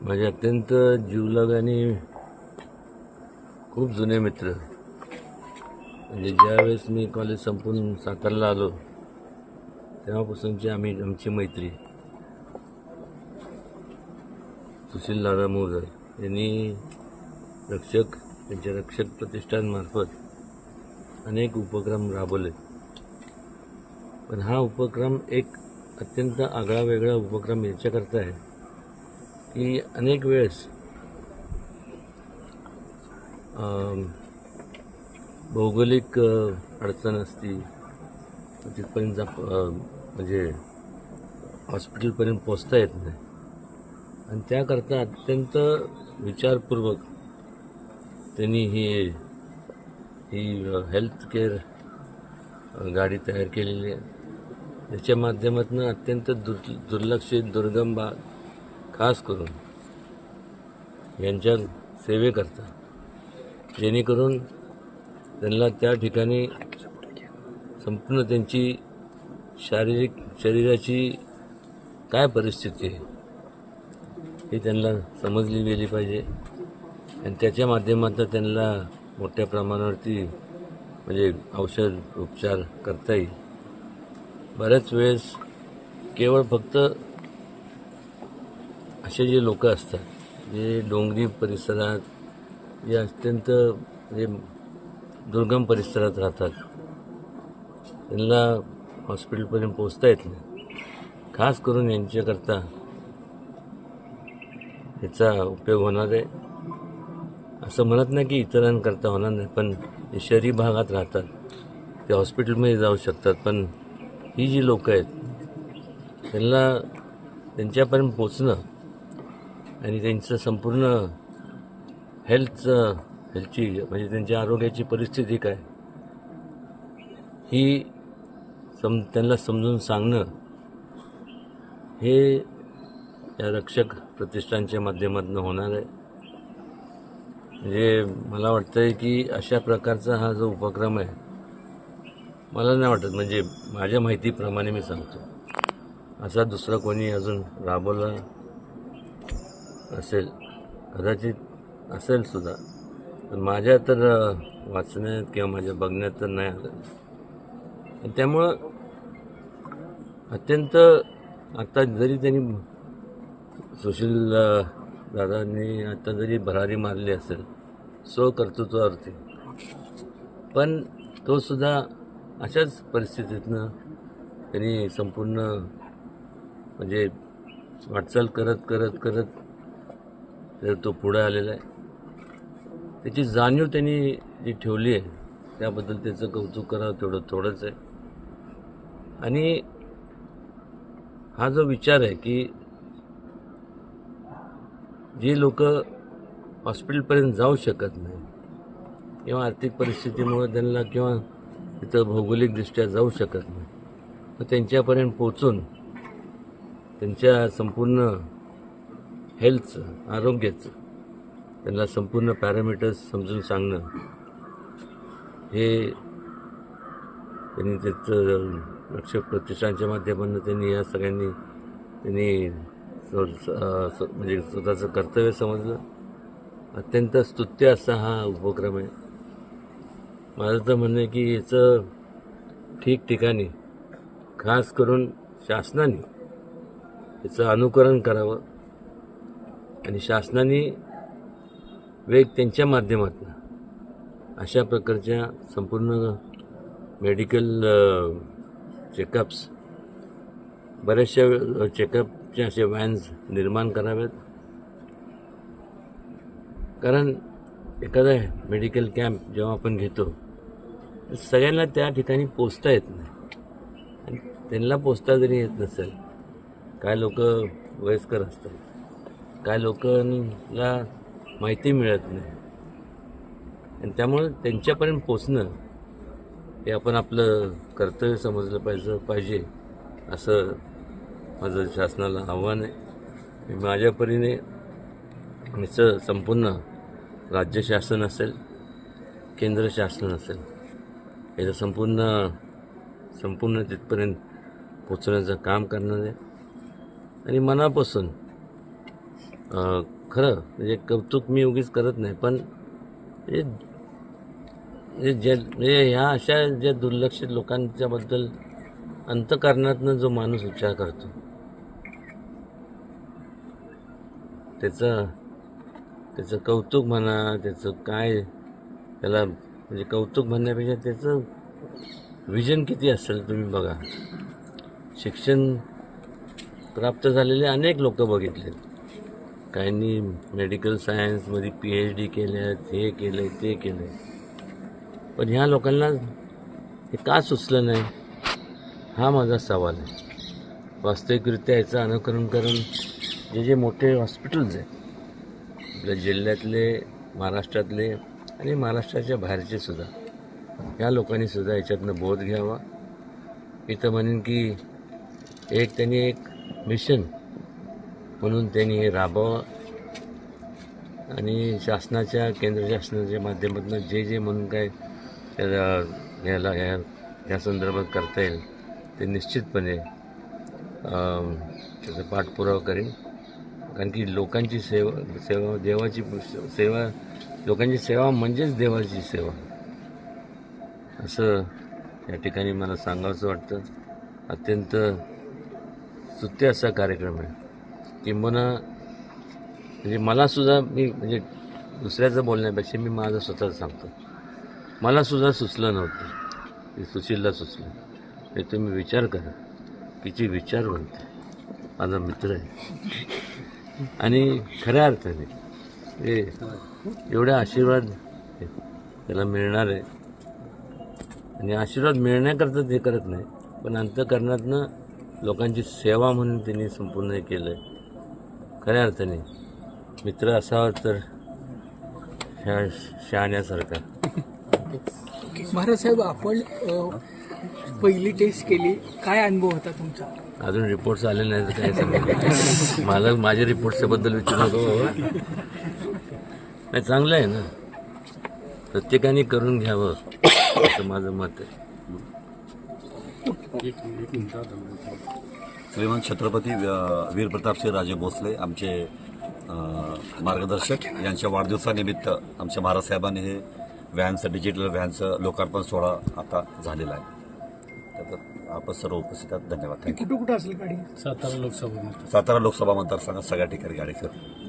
माझे अत्यंत जीवलग आणि खूप जुने मित्र. म्हणजे ज्यावेळेस मी कॉलेज संपून सातारला आलो तेव्हापासूनची आमची मैत्री. सुशील दादा मोजर यांनी त्यांच्या रक्षक प्रतिष्ठानमार्फत अनेक उपक्रम राबवले. पण हा उपक्रम एक अत्यंत आगळा वेगळा उपक्रम याच्याकरता आहे की अनेक वेळेस भौगोलिक अडचण असती, तिथपर्यंत म्हणजे हॉस्पिटलपर्यंत पोचता येत नाही. आणि त्याकरता अत्यंत विचारपूर्वक त्यांनी ही हेल्थ केअर गाडी तयार केलेली आहे. त्याच्या माध्यमातून अत्यंत दुर्लक्षित दुर्गम भाग खास करून यांच्या सेवेकरता, जेणेकरून त्यांना त्या ठिकाणी संपूर्ण त्यांची शरीराची काय परिस्थिती आहे ही त्यांना समजली गेली पाहिजे. आणि त्याच्या माध्यमातून त्यांना मोठ्या प्रमाणावरती म्हणजे औषध उपचार करता येईल. बऱ्याच वेळेस केवळ फक्त असे जे लोक असतात जे डोंगरी परिसरात, जे अत्यंत म्हणजे दुर्गम परिसरात राहतात, त्यांना हॉस्पिटलपर्यंत पोचता येत नाही. खास करून यांच्याकरता याचा उपयोग होणार आहे. असं म्हणत नाही की इतरांकरता होणार नाही, पण जे शहरी भागात राहतात ते हॉस्पिटलमध्ये जाऊ शकतात. पण ही जी लोकं आहेत त्यांना त्यांच्यापर्यंत पोचणं आणि त्यांचं संपूर्ण हेल्थची म्हणजे त्यांच्या आरोग्याची परिस्थिती काय ही त्यांना समजून सांगणं हे या रक्षक प्रतिष्ठानच्या माध्यमातून होणार आहे. म्हणजे मला वाटतं आहे की अशा प्रकारचा हा जो उपक्रम आहे, मला नाही वाटत, म्हणजे माझ्या माहितीप्रमाणे मी सांगतो, असा दुसरा कोणी अजून राबवला असेल, कदाचित असेल सुद्धा, पण माझ्या तर वाचण्यात किंवा माझ्या बघण्यात तर नाही आलं. आणि त्यामुळं अत्यंत आता जरी त्यांनी सुशील दादांनी आता जरी भरारी मारली असेल स्वकर्तृत्वावरती, पण तो सुद्धा अशाच परिस्थितीतनं त्यांनी संपूर्ण म्हणजे वाटचाल करत करत करत तो पुढे आलेला आहे. त्याची जाणीव त्यांनी जी ठेवली आहे त्याबद्दल त्याचं कौतुक करावं तेवढं थोडंच आहे. आणि हा जो विचार आहे की जे लोक हॉस्पिटलपर्यंत जाऊ शकत नाही किंवा आर्थिक परिस्थितीमुळे त्यांना किंवा तिथं भौगोलिकदृष्ट्या जाऊ शकत नाही, तर त्यांच्यापर्यंत पोचून त्यांच्या संपूर्ण हेल्थचं, आरोग्याचं त्यांना संपूर्ण पॅरामीटर्स समजून सांगणं हे त्यांनी त्याचं रक्षक प्रतिष्ठानच्या माध्यमातून त्यांनी या सगळ्यांनी त्यांनी म्हणजे स्वतःचं कर्तव्य समजलं. अत्यंत स्तुत्य असा हा उपक्रम आहे. माझं तर म्हणणं आहे की याचं ठिकठिकाणी खास करून शासनाने याचं अनुकरण करावं आणि शासनाने त्यांच्या माध्यमातून अशा प्रकारच्या संपूर्ण मेडिकल चेकअप्स, बऱ्याचशा चेकअपचे असे व्हॅन्स निर्माण कराव्यात. कारण एखादा मेडिकल कॅम्प जेव्हा आपण घेतो तर सगळ्यांना त्या ठिकाणी पोचता येत नाही. आणि त्यांना पोचता जरी येत नसेल, काय लोक वयस्कर असतात, काय लोकांना माहिती मिळत नाही, आणि त्यामुळे त्यांच्यापर्यंत पोचणं हे आपण आपलं कर्तव्य समजलं पाहिजे असं माझं शासनाला आव्हान आहे. माझ्या परीने याचं संपूर्ण राज्य शासन असेल, केंद्र शासन असेल, याचं संपूर्ण तिथपर्यंत पोचण्याचं काम करणार आहे. आणि मनापासून खरं म्हणजे कौतुक मी उगीच करत नाही, पण म्हणजे म्हणजे ह्या अशा ज्या दुर्लक्षित लोकांच्याबद्दल अंतःकरणातनं जो माणूस विचार करतो त्याचं कौतुक म्हणा, त्याचं काय त्याला म्हणजे कौतुक म्हणण्यापेक्षा त्याचं विजन किती असेल तुम्ही बघा. शिक्षण प्राप्त झालेले अनेक लोक बघितले. काहींनी मेडिकल सायन्समध्ये PhD केल्यात, हे केलं ते केलं, पण ह्या लोकांना हे का सुचलं नाही हा माझा सवाल आहे. वास्तविकरित्या याचं अनुकरण करून जे मोठे हॉस्पिटल्स आहेत आपल्या जिल्ह्यातले, महाराष्ट्रातले आणि महाराष्ट्राच्या बाहेरचे सुद्धा, ह्या लोकांनी सुद्धा याच्यातनं बोध घ्यावा. मी तर म्हणेन की त्यांनी एक मिशन म्हणून त्यांनी हे राबवावं आणि शासनाच्या, केंद्र शासनाच्या माध्यमातून जे म्हणून काय त्याला या संदर्भात करता येईल ते निश्चितपणे त्याचा पाठपुरावा करेन. कारण की लोकांची सेवा देवाची सेवा, लोकांची सेवा म्हणजेच देवाची सेवा, असं या ठिकाणी मला सांगावंसं वाटतं. अत्यंत स्तुत्य असा कार्यक्रम आहे. किंबहुना म्हणजे मलासुद्धा, मी म्हणजे दुसऱ्याचं बोलण्यापेक्षा मी माझं स्वतःच सांगतो, मलासुद्धा सुचलं नव्हतं, ते सुशीलला सुचलं. हे तुम्ही विचार करा, किती विचारवंत आहे, माझा मित्र आहे आणि खऱ्या अर्थाने हे एवढा आशीर्वाद त्याला मिळणार आहे. आणि आशीर्वाद मिळण्याकरता ते करत नाही, पण अंतःकरणातनं लोकांची सेवा म्हणून त्यांनी संपूर्ण हे केलं आहे. खऱ्या अर्थाने मित्र असावा तर ह्या शहाण्यासारखा. महाराज साहेब, आपण पहिली टेस्ट केली, काय अनुभव होता तुमचा? अजून रिपोर्ट्स आले नाही तर काय सांगितलं मला, माझ्या रिपोर्ट्सच्या बद्दल विचारू नको. नाही, चांगलं आहे ना, प्रत्येकाने करून घ्यावं असं माझं मत आहे. श्रीमंत छत्रपती वीर प्रतापसिंह राजे भोसले आमचे मार्गदर्शक यांच्या वाढदिवसानिमित्त आमच्या महाराज साहेबांनी हे व्हॅनचं, डिजिटल व्हॅनचं लोकार्पण सोहळा आता झालेला आहे. तर आपण सर्व उपस्थित आहात, धन्यवाद. कुठं कुठं असेल गाडी? सातारा लोकसभा मतदारसंघात सगळ्या ठिकाणी गाडी फिरतो.